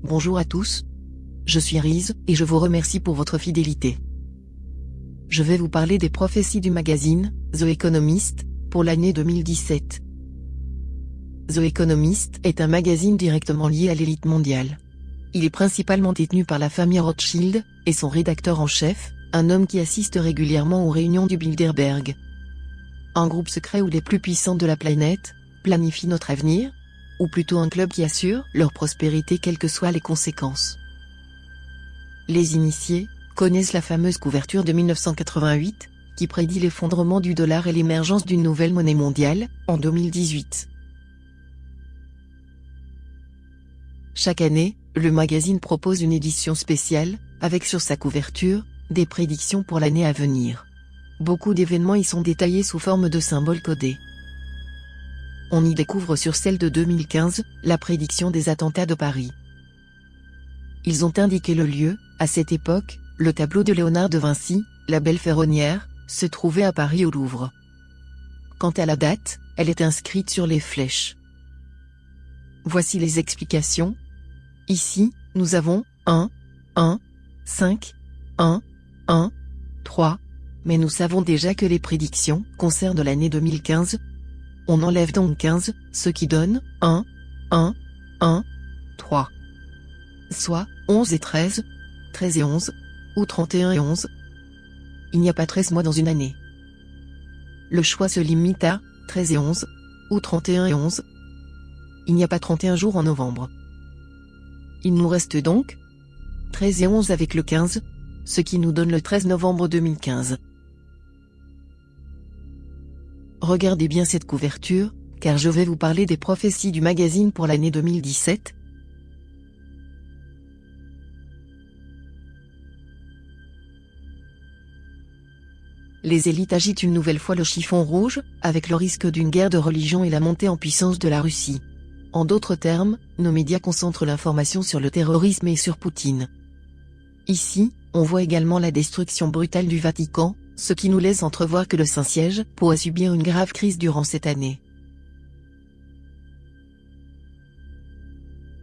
Bonjour à tous. Je suis Riz, et je vous remercie pour votre fidélité. Je vais vous parler des prophéties du magazine The Economist pour l'année 2017. The Economist est un magazine directement lié à l'élite mondiale. Il est principalement détenu par la famille Rothschild, et son rédacteur en chef, un homme qui assiste régulièrement aux réunions du Bilderberg. Un groupe secret où les plus puissants de la planète planifient notre avenir, ou plutôt un club qui assure leur prospérité quelles que soient les conséquences. Les initiés connaissent la fameuse couverture de 1988, qui prédit l'effondrement du dollar et l'émergence d'une nouvelle monnaie mondiale, en 2018. Chaque année, le magazine propose une édition spéciale, avec sur sa couverture, des prédictions pour l'année à venir. Beaucoup d'événements y sont détaillés sous forme de symboles codés. On y découvre sur celle de 2015, la prédiction des attentats de Paris. Ils ont indiqué le lieu, à cette époque, le tableau de Léonard de Vinci, La Belle Ferronnière, se trouvait à Paris au Louvre. Quant à la date, elle est inscrite sur les flèches. Voici les explications. Ici, nous avons 1, 1, 5, 1, 1, 3, mais nous savons déjà que les prédictions concernent l'année 2015. On enlève donc 15, ce qui donne 1, 1, 1, 3. Soit 11 et 13, 13 et 11, ou 31 et 11. Il n'y a pas 13 mois dans une année. Le choix se limite à 13 et 11, ou 31 et 11. Il n'y a pas 31 jours en novembre. Il nous reste donc 13 et 11 avec le 15, ce qui nous donne le 13 novembre 2015. Regardez bien cette couverture, car je vais vous parler des prophéties du magazine pour l'année 2017. Les élites agitent une nouvelle fois le chiffon rouge, avec le risque d'une guerre de religion et la montée en puissance de la Russie. En d'autres termes, nos médias concentrent l'information sur le terrorisme et sur Poutine. Ici, on voit également la destruction brutale du Vatican, ce qui nous laisse entrevoir que le Saint-Siège pourrait subir une grave crise durant cette année.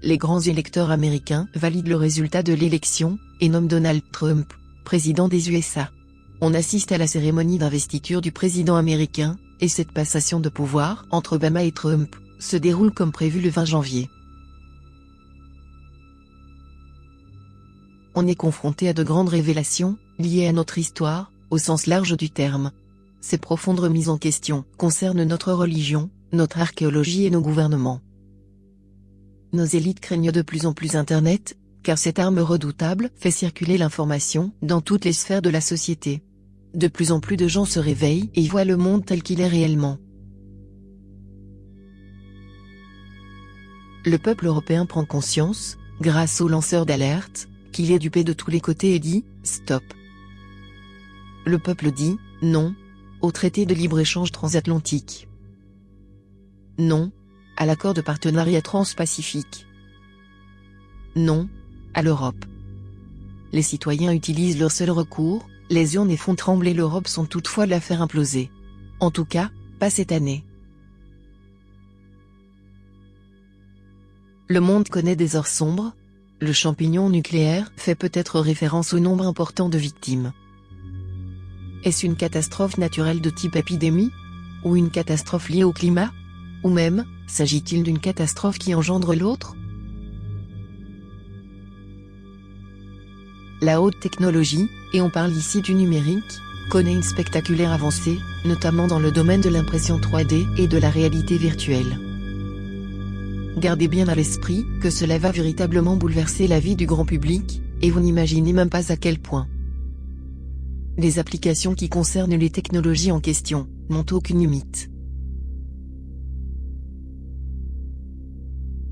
Les grands électeurs américains valident le résultat de l'élection, et nomment Donald Trump président des USA. On assiste à la cérémonie d'investiture du président américain, et cette passation de pouvoir entre Obama et Trump se déroule comme prévu le 20 janvier. On est confronté à de grandes révélations, liées à notre histoire, au sens large du terme. Ces profondes remises en question concernent notre religion, notre archéologie et nos gouvernements. Nos élites craignent de plus en plus Internet, car cette arme redoutable fait circuler l'information dans toutes les sphères de la société. De plus en plus de gens se réveillent et voient le monde tel qu'il est réellement. Le peuple européen prend conscience, grâce aux lanceurs d'alerte, qu'il est dupé de tous les côtés et dit « stop ». Le peuple dit « non » au traité de libre-échange transatlantique. Non à l'accord de partenariat transpacifique. Non à l'Europe. Les citoyens utilisent leur seul recours, les urnes et font trembler l'Europe sans toutefois la faire imploser. En tout cas, pas cette année. Le monde connaît des heures sombres. Le champignon nucléaire fait peut-être référence au nombre important de victimes. Est-ce une catastrophe naturelle de type épidémie? Ou une catastrophe liée au climat? Ou même, s'agit-il d'une catastrophe qui engendre l'autre? La haute technologie, et on parle ici du numérique, connaît une spectaculaire avancée, notamment dans le domaine de l'impression 3D et de la réalité virtuelle. Gardez bien à l'esprit que cela va véritablement bouleverser la vie du grand public, et vous n'imaginez même pas à quel point. Les applications qui concernent les technologies en question n'ont aucune limite.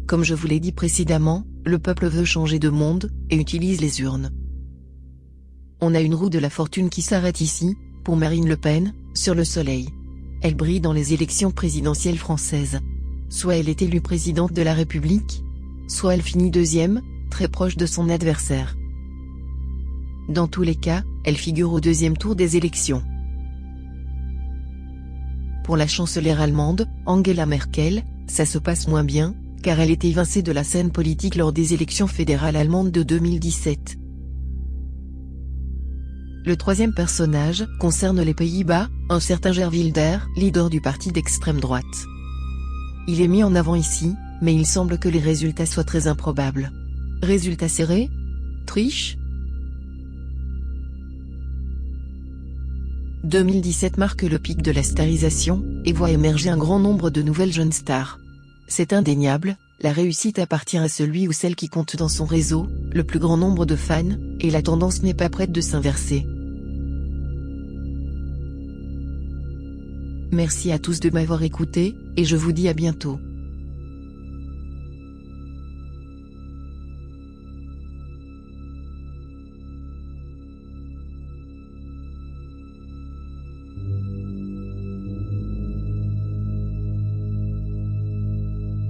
Comme je vous l'ai dit précédemment, le peuple veut changer de monde, et utilise les urnes. On a une roue de la fortune qui s'arrête ici, pour Marine Le Pen, sur le soleil. Elle brille dans les élections présidentielles françaises. Soit elle est élue présidente de la République, soit elle finit deuxième, très proche de son adversaire. Dans tous les cas, elle figure au deuxième tour des élections. Pour la chancelière allemande, Angela Merkel, ça se passe moins bien, car elle était évincée de la scène politique lors des élections fédérales allemandes de 2017. Le troisième personnage concerne les Pays-Bas, un certain Geert Wilders, leader du parti d'extrême droite. Il est mis en avant ici, mais il semble que les résultats soient très improbables. Résultats serrés? Triche? 2017 marque le pic de la starisation, et voit émerger un grand nombre de nouvelles jeunes stars. C'est indéniable, la réussite appartient à celui ou celle qui compte dans son réseau, le plus grand nombre de fans, et la tendance n'est pas prête de s'inverser. Merci à tous de m'avoir écouté, et je vous dis à bientôt.